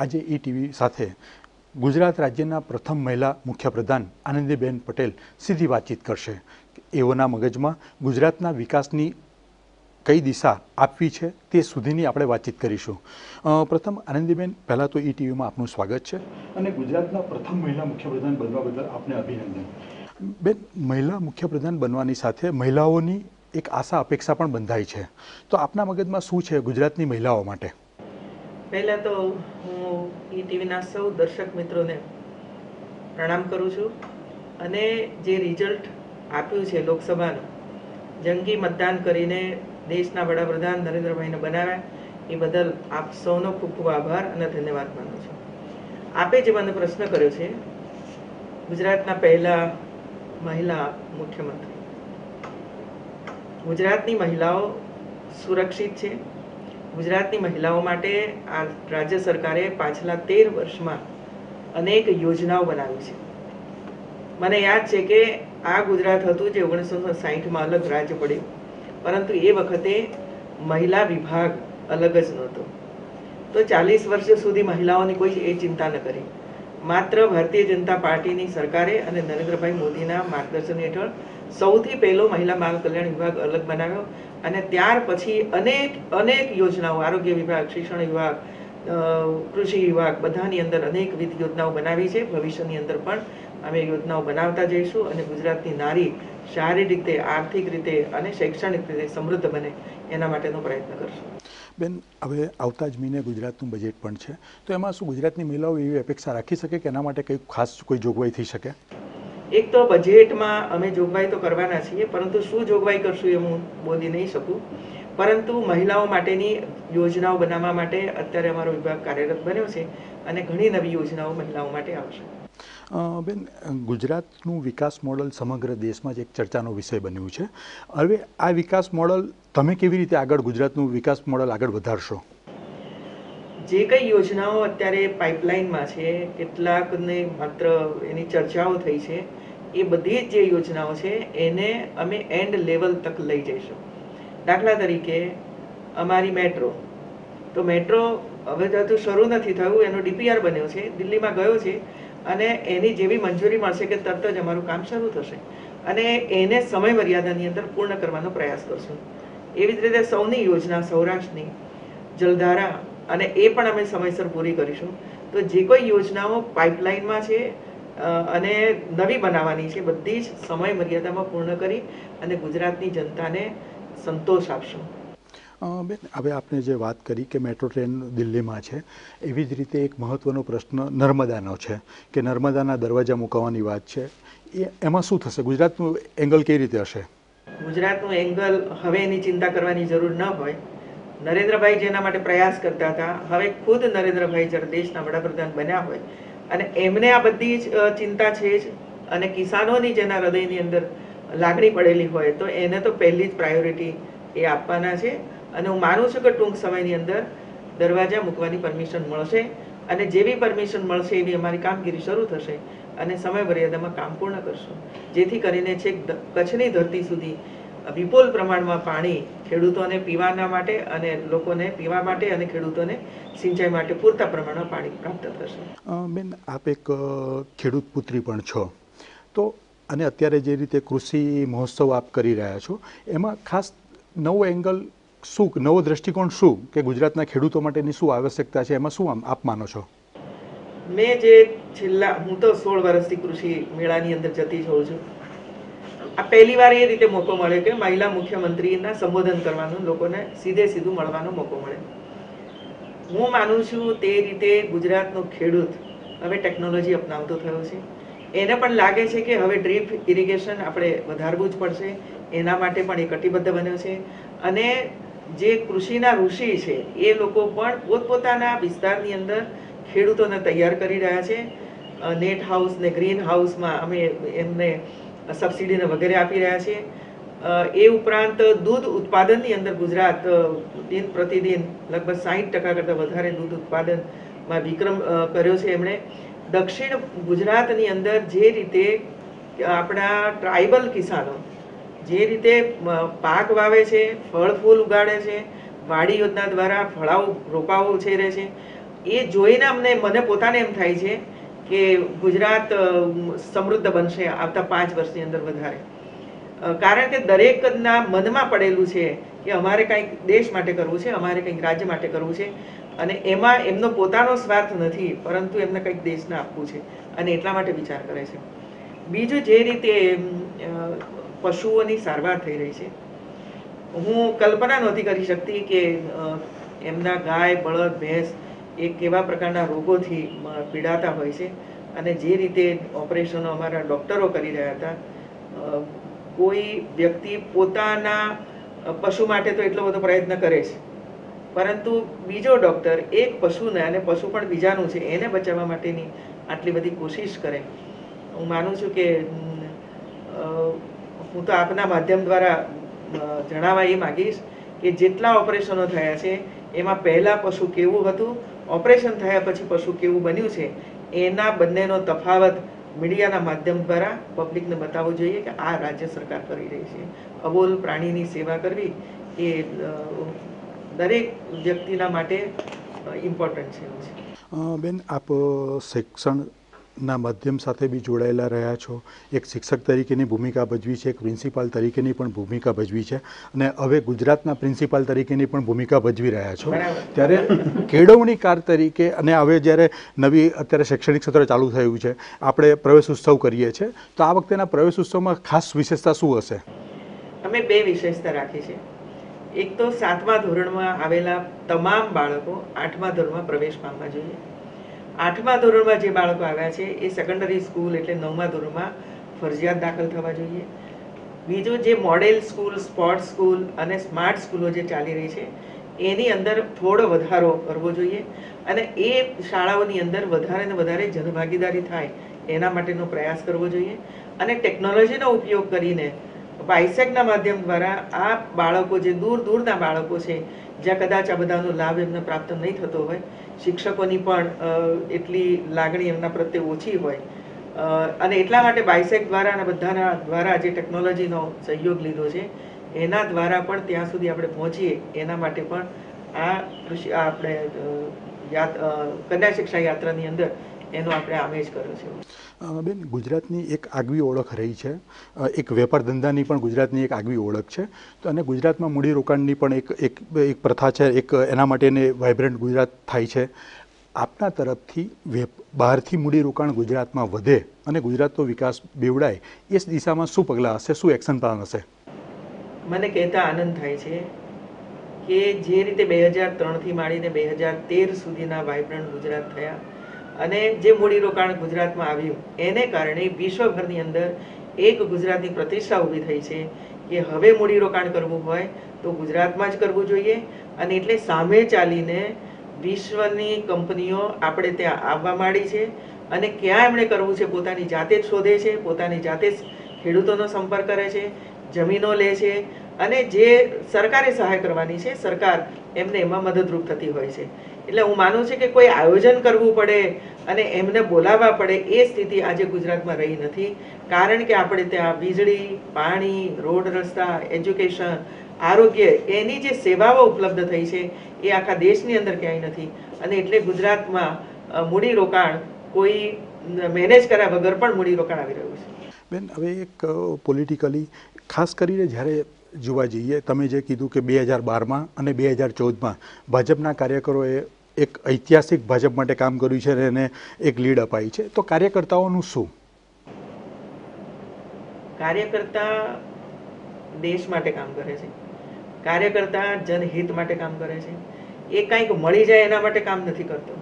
આજે ટીવી સાથે ગુજરાત રાજ્યના પ્રથમ મહિલા મુખ્યપ્રધાન આનંદીબેન પટેલ સીધી વાતચીત કરશે। એઓના મગજમાં ગુજરાતના વિકાસની કઈ દિશા આપવી છે તે સુધીની આપણે વાતચીત કરીશું। પ્રથમ આનંદીબેન, પહેલાં તો ટીવીમાં આપનું સ્વાગત છે અને ગુજરાતના પ્રથમ મહિલા મુખ્યપ્રધાન બનવા બદલ આપને અભિનંદન। બેન, મહિલા મુખ્યપ્રધાન બનવાની સાથે મહિલાઓની એક આશા અપેક્ષા પણ બંધાઈ છે, તો આપના મગજમાં શું છે ગુજરાતની મહિલાઓ માટે? પહેલા તો હું ટીવીના સૌ દર્શક મિત્રોને પ્રણામ કરું છું અને જે રિઝલ્ટ આપ્યું છે લોકસભાનું, જંગી મતદાન કરીને દેશના વડાપ્રધાન નરેન્દ્રભાઈને બનાવ્યા, એ બદલ આપ સૌનો ખૂબ ખૂબ આભાર અને ધન્યવાદ માનું છું। આપે જે મને પ્રશ્ન કર્યો છે, ગુજરાતના પહેલા મહિલા મુખ્યમંત્રી, ગુજરાતની મહિલાઓ સુરક્ષિત છે। ગુજરાતની મહિલાઓ માટે આ રાજ્ય સરકારે પાછલા 13 વર્ષમાં અનેક યોજનાઓ બનાવી છે। મને યાદ છે કે આ ગુજરાત હતું જે 1960માં અલગ રાજ્ય પડ્યું, પરંતુ એ વખતે મહિલા વિભાગ અલગ જ નહોતો। તો 40 વર્ષ સુધી મહિલાઓની કોઈ એ ચિંતા ન કરી। માત્ર ભારતીય જનતા પાર્ટીની સરકારે અને નરેન્દ્રભાઈ મોદીના માર્ગદર્શન હેઠળ સૌથી પહેલો મહિલા બાલ કલ્યાણ વિભાગ અલગ બનાવ્યો અને ત્યાર પછી અનેક યોજનાઓ, આરોગ્ય વિભાગ, શિક્ષણ વિભાગ, કૃષિ વિભાગ, બધાની અંદર અનેકવિધ યોજનાઓ બનાવી છે। ભવિષ્યની અંદર પણ અમે યોજનાઓ બનાવતા જઈશું અને ગુજરાતની નારી શારીરિક રીતે, આર્થિક રીતે અને શૈક્ષણિક રીતે સમૃદ્ધ બને એના માટેનો પ્રયત્ન કરશું। બેન, હવે આવતા જ મહિને ગુજરાતનું બજેટ પણ છે, તો એમાં શું ગુજરાતની મહિલાઓ એવી અપેક્ષા રાખી શકે કે એના માટે કંઈ ખાસ કોઈ જોગવાઈ થઈ શકે? એક તો બજેટમાં અમે જોગવાઈ તો કરવાના છીએ, પરંતુ શું જોગવાઈ કરશું એ હું બોલી નહીં શકું, પરંતુ મહિલાઓ માટેની યોજનાઓ બનાવવા માટે અત્યારે અમારો વિભાગ કાર્યરત બન્યો છે અને ઘણી નવી યોજનાઓ મહિલાઓ માટે આવશે। બેન, ગુજરાતનું વિકાસ મોડલ સમગ્ર દેશમાં જ એક ચર્ચાનો વિષય બન્યું છે। હવે આ વિકાસ મોડલ તમે કેવી રીતે આગળ ગુજરાતનું વિકાસ મોડલ આગળ વધારશો? જે કંઈ યોજનાઓ અત્યારે પાઇપલાઇનમાં છે, કેટલાકને માત્ર એની ચર્ચાઓ થઈ છે, એ બધી જ જે યોજનાઓ છે એને અમે એન્ડ લેવલ તક લઈ જઈશું। દાખલા તરીકે અમારી મેટ્રો, તો મેટ્રો હવે તો શરૂ નથી થયું, એનો ડીપીઆર બન્યો છે, દિલ્હીમાં ગયો છે અને એની જેવી મંજૂરી મળશે કે તરત જ અમારું કામ શરૂ થશે અને એને સમય મર્યાદાની અંદર પૂર્ણ કરવાનો પ્રયાસ કરશું। એવી જ રીતે સૌની યોજના, સૌરાષ્ટ્રની જલધારા, અને એ પણ અમે સમયસર પૂરી કરીશું। તો જે કોઈ યોજનાઓ પાઇપલાઇનમાં છે અને નવી બનાવવાની છે, બધી જ સમય મર્યાદામાં પૂર્ણ કરી અને ગુજરાતની જનતાને સંતોષ આપશું। બેન, હવે આપણે જે વાત કરી કે મેટ્રો ટ્રેન દિલ્હીમાં છે, એવી જ રીતે એક મહત્ત્વનો પ્રશ્ન નર્મદાનો છે કે નર્મદાના દરવાજા મૂકવાની વાત છે, એમાં શું થશે? ગુજરાતનું એંગલ કઈ રીતે હશે? ગુજરાતનું એંગલ હવે એની ચિંતા કરવાની જરૂર ન હોય। નરેન્દ્રભાઈ જેના માટે પ્રયાસ કરતા હતા, હવે ખુદ નરેન્દ્રભાઈ જ્યારે દેશના વડાપ્રધાન બન્યા હોય અને એમને આ બધી જ ચિંતા છે જ, અને કિસાનોની જેના હૃદયની અંદર લાગણી પડેલી હોય તો એને તો પહેલી જ પ્રાયોરિટી એ આપવાના છે અને હું માનું છું કે ટૂંક સમયની અંદર દરવાજા મૂકવાની પરમિશન મળશે અને જેવી પરમિશન મળશે એવી અમારી કામગીરી શરૂ થશે અને સમય મર્યાદામાં કામ પૂર્ણ કરશું, જેથી કરીને છેક કચ્છની ધરતી સુધી વિપુલ પ્રમાણમાં પાણી ખેડૂતોને પીવાના માટે અને લોકોને પીવા માટે અને ખેડૂતોને સિંચાઈ માટે પૂરતા પ્રમાણમાં પાણી પ્રાપ્ત થશે। બેન, આપ એક ખેડૂત પુત્રી પણ છો, તો અને અત્યારે જે રીતે કૃષિ મહોત્સવ આપ કરી રહ્યા છો, એમાં ખાસ નવો એંગલ શું, નવો દ્રષ્ટિકોણ શું કે ગુજરાતના ખેડૂતો માટેની શું આવશ્યકતા છે, એમાં શું આપ માનો છો? મેં જે હું તો 16 વર્ષથી કૃષિ મેળાની અંદર જતી હોઉં છું। આ પહેલી વાર એ રીતે મોકો મળ્યો કે મહિલા મુખ્યમંત્રીના સંબોધન કરવાનો, લોકોને સીધું મળવાનો મોકો મળે। હું માનું છું તે રીતે ગુજરાતનો ખેડૂત હવે ટેકનોલોજી અપનાવતો થયો છે। એને પણ લાગે છે કે હવે ડ્રીપ ઇરિગેશન આપણે વધારવું જ પડશે, એના માટે પણ એ કટિબદ્ધ બન્યો છે અને જે કૃષિના ઋષિ છે એ લોકો પણ પોતપોતાના વિસ્તારની અંદર ખેડૂતોને તૈયાર કરી રહ્યા છે। નેટ હાઉસ ને ગ્રીન હાઉસમાં અમે એમને સબસિડીને વગેરે આપી રહ્યા છીએ। એ ઉપરાંત દૂધ ઉત્પાદનની અંદર ગુજરાત દિન પ્રતિદિન લગભગ 60% કરતાં વધારે દૂધ ઉત્પાદનમાં વિક્રમ કર્યો છે એમણે। દક્ષિણ ગુજરાતની અંદર જે રીતે આપણા ટ્રાઇબલ કિસાનો જે રીતે પાક વાવે છે, ફળ ફૂલ ઉગાડે છે, વાડી યોજના દ્વારા ફળાઓ રોપાઓ ઉછેરે છે એ જોઈને મને પોતાને એમ થાય છે કે ગુજરાત સમૃદ્ધ બનશે આવતા 5 વર્ષની અંદર વધારે. કારણ કે દરેકના મનમાં પડેલું છે કે અમારે કંઈક દેશ માટે કરવું છે, અમારે કંઈક રાજ્ય માટે કરવું છે, અને એમાં એમનો પોતાનો સ્વાર્થ નથી, પરંતુ એમને કંઈક દેશને આપવું છે અને એટલા માટે વિચાર કરે છે. બીજું, જે રીતે પશુઓની સારવાર થઈ રહી છે, હું કલ્પના નહોતી કરી શકતી કે એમના ગાય, બળદ, ભેંસ એ કેવા પ્રકારના રોગોથી પીડાતા હોય છે, અને જે રીતે ઓપરેશનો અમારા ડૉક્ટરો કરી રહ્યા હતા. કોઈ વ્યક્તિ પોતાના પશુ માટે તો એટલો બધો પ્રયત્ન કરે છે, પરંતુ બીજો ડૉક્ટર એક પશુને, અને પશુ પણ બીજાનું છે, એને બચાવવા માટેની આટલી બધી કોશિશ કરે. હું માનું છું કે હું તો આપના માધ્યમ દ્વારા જણાવવા એ માગીશ કે જેટલા ઓપરેશનો થયા છે એમાં પહેલાં પશુ કેવું હતું, ઓપરેશન થયા પછી પશુ કેવું બન્યું છે, એના બંનેનો તફાવત મીડિયાના માધ્યમ દ્વારા પબ્લિકને બતાવવું જોઈએ કે આ રાજ્ય સરકાર કરી રહી છે. અબોલ પ્રાણીની સેવા કરવી એ દરેક વ્યક્તિના માટે ઇમ્પોર્ટન્ટ છે. બેન, આપ શિક્ષણના માધ્યમ સાથે બી જોડાયેલા રહ્યા છો. એક શિક્ષક તરીકેની ભૂમિકા ભજવી છે, એક પ્રિન્સિપાલ તરીકેની પણ ભૂમિકા ભજવી છે, અને હવે ગુજરાતના પ્રિન્સિપાલ તરીકેની પણ ભૂમિકા ભજવી રહ્યા છો. ત્યારે કેળવણીકાર તરીકે, અને હવે જ્યારે નવી અત્યારે શૈક્ષણિક સત્ર ચાલુ થયું છે, આપણે પ્રવેશ ઉત્સવ કરીએ છીએ, તો આ વખતેના પ્રવેશ ઉત્સવમાં ખાસ વિશેષતા શું હશે? અમે 2 વિશેષતા રાખી છે. એક તો 7મા ધોરણમાં આવેલા તમામ બાળકો 8મા ધોરણમાં પ્રવેશ પામવા જોઈએ. 8મા ધોરણમાં જે બાળકો આવ્યા છે એ સેકન્ડરી સ્કૂલ એટલે 9મા ધોરણમાં ફરજિયાત દાખલ થવા જોઈએ. બીજું, જે મોડેલ સ્કૂલ, સ્પોર્ટ્સ સ્કૂલ અને સ્માર્ટ સ્કૂલો જે ચાલી રહી છે એની અંદર થોડો વધારો કરવો જોઈએ, અને એ શાળાઓની અંદર વધારે ને વધારે જનભાગીદારી થાય એના માટેનો પ્રયાસ કરવો જોઈએ. અને ટેકનોલોજીનો ઉપયોગ કરીને બાયસેગના માધ્યમ દ્વારા આ બાળકો, જે દૂર દૂરના બાળકો છે, જ્યાં કદાચ આ બધાનો લાભ એમને પ્રાપ્ત નહીં થતો હોય, શિક્ષકોની પણ એટલી લાગણી એમના પ્રત્યે ઓછી હોય, અને એટલા માટે બાયસેગ દ્વારા અને બધાના દ્વારા જે ટેકનોલોજીનો સહયોગ લીધો છે એના દ્વારા પણ ત્યાં સુધી આપણે પહોંચીએ એના માટે પણ આ આપણે કન્યા શિક્ષા યાત્રાની અંદર એનો આપણે આમેજ કર્યો છે. બેન, ગુજરાતની એક આગવી ઓળખ રહી છે, એક વેપાર ધંધાની પણ ગુજરાતની એક આગવી ઓળખ છે, તો અને ગુજરાતમાં મૂડીરોકાણની પણ એક પ્રથા છે, એક એના માટેને વાઇબ્રન્ટ ગુજરાત થાય છે. આપના તરફથી બહારથી મૂડીરોકાણ ગુજરાતમાં વધે અને ગુજરાતનો વિકાસ બેવડાય એ દિશામાં શું પગલાં હશે, શું એક્શન પ્લાન હશે? મને કહેતા આનંદ થાય છે કે જે રીતે 2003થી માંડીને 2013 સુધીના વાઇબ્રન્ટ ગુજરાત થયા, અને જે મૂડીરોકાણ ગુજરાતમાં આવ્યું એને કારણે વિશ્વભરની અંદર એક ગુજરાતની પ્રતિષ્ઠા ઊભી થઈ છે કે હવે મૂડીરોકાણ કરવું હોય તો ગુજરાતમાં જ કરવું જોઈએ. અને એટલે સામે ચાલીને વિશ્વની કંપનીઓ આપણે ત્યાં આવવા માંડી છે, અને ક્યાં એમણે કરવું છે પોતાની જાતે જ શોધે છે, પોતાની જાતે જ ખેડૂતોનો સંપર્ક કરે છે, જમીનો લે છે, અને જે સરકારે સહાય કરવાની છે સરકાર એમને એમાં મદદરૂપ થતી હોય છે. એટલે હું માનું છું કે કોઈ આયોજન કરવું પડે અને એમને બોલાવવા પડે એ સ્થિતિ આજે ગુજરાતમાં રહી નથી, કારણ કે આપણે ત્યાં વીજળી, પાણી, રોડ રસ્તા, એજ્યુકેશન, આરોગ્ય એની જે સેવાઓ ઉપલબ્ધ થઈ છે એ આખા દેશની અંદર ક્યાંય નથી. અને એટલે ગુજરાતમાં મૂડીરોકાણ કોઈ મેનેજ કર્યા વગર પણ મૂડીરોકાણ આવી રહ્યું છે. બેન, હવે એક પોલિટિકલી ખાસ કરીને જ્યારે જોવા જઈએ, તમે જે કીધું કે 2012માં અને 2014માં ભાજપના કાર્યકરોએ એક ઐતિહાસિક ભાજપ માટે કામ કર્યું છે અને એને એક લીડ અપાઈ છે, તો કાર્યકર્તાઓનું શું? કાર્યકર્તા દેશ માટે કામ કરે છે, કાર્યકર્તા જનહિત માટે કામ કરે છે. એ કંઈક મળી જાય એના માટે કામ નથી કરતો.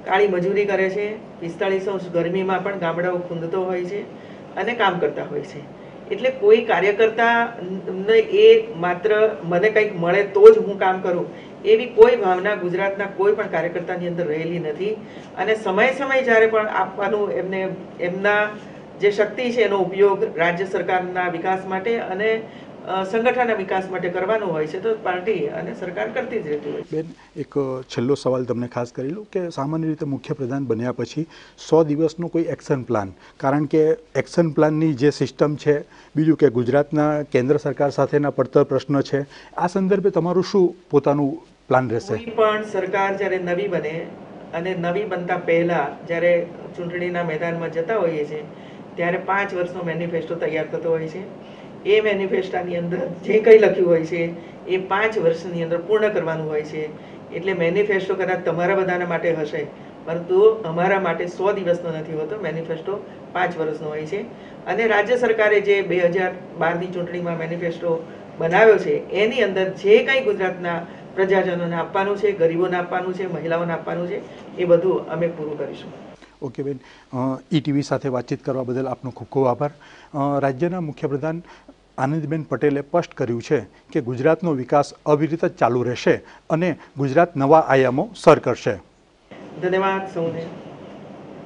કાળી મજૂરી કરે છે, 45 ગરમીમાં પણ ગામડાઓ ખૂંદતો હોય છે અને કામ કરતા હોય છે. એટલે કોઈ કાર્યકર્તાને એ માત્ર મને કંઈક મળે તો જ હું કામ કરું એવી કોઈ ભાવના ગુજરાતના કોઈ પણ કાર્યકર્તાની અંદર રહેલી નથી. અને સમય જ્યારે પણ આપવાનું એમને એમના જે શક્તિ છે એનો ઉપયોગ રાજ્ય સરકારના વિકાસ માટે અને સંગઠનના વિકાસ માટે કરવાનો હોય છે તો પાર્ટી અને સરકાર કરતી જ રહેતી હોય છે. બેન, એક છેલ્લો સવાલ તમને ખાસ કરી લઉં કે સામાન્ય રીતે મુખ્યપ્રધાન બન્યા પછી 100 દિવસનો કોઈ એક્શન પ્લાન, કારણ કે એક્શન પ્લાનની જે સિસ્ટમ છે, બીજું કે ગુજરાતના કેન્દ્ર સરકાર સાથેના પડતર પ્રશ્ન છે, આ સંદર્ભે તમારું શું પોતાનું પ્લાન રહેશે? કોઈ પણ સરકાર જ્યારે નવી બને અને નવી બનતા પહેલાં જ્યારે ચૂંટણીના મેદાનમાં જતા હોઈએ છીએ ત્યારે 5 વર્ષનો મેનિફેસ્ટો તૈયાર થતો હોય છે. એ મેનિફેસ્ટાની અંદર જે કંઈ લખ્યું હોય છે એ 5 વર્ષની અંદર પૂર્ણ કરવાનું હોય છે. એટલે મેનિફેસ્ટો કદાચ તમારા બધાના માટે હશે, પરંતુ અમારા માટે 100 દિવસનો નથી હોતો. મેનિફેસ્ટો 5 વર્ષનો હોય છે. અને રાજ્ય સરકારે જે 2012ની ચૂંટણીમાં મેનિફેસ્ટો બનાવ્યો છે એની અંદર જે કંઈ ગુજરાતના પ્રજાજનોને આપવાનું છે, ગરીબોને આપવાનું છે, મહિલાઓને આપવાનું છે, એ બધું અમે પૂરું કરીશું. ઓકે બેન, ઈટીવી સાથે વાતચીત કરવા બદલ આપનો ખૂબ ખૂબ આભાર. રાજ્યના મુખ્યપ્રધાન આનંદીબેન પટેલે સ્પષ્ટ કર્યું છે કે ગુજરાતનો વિકાસ અવિરત ચાલુ રહેશે અને ગુજરાત નવા આયામો સર કરશે. ધન્યવાદ સૌને.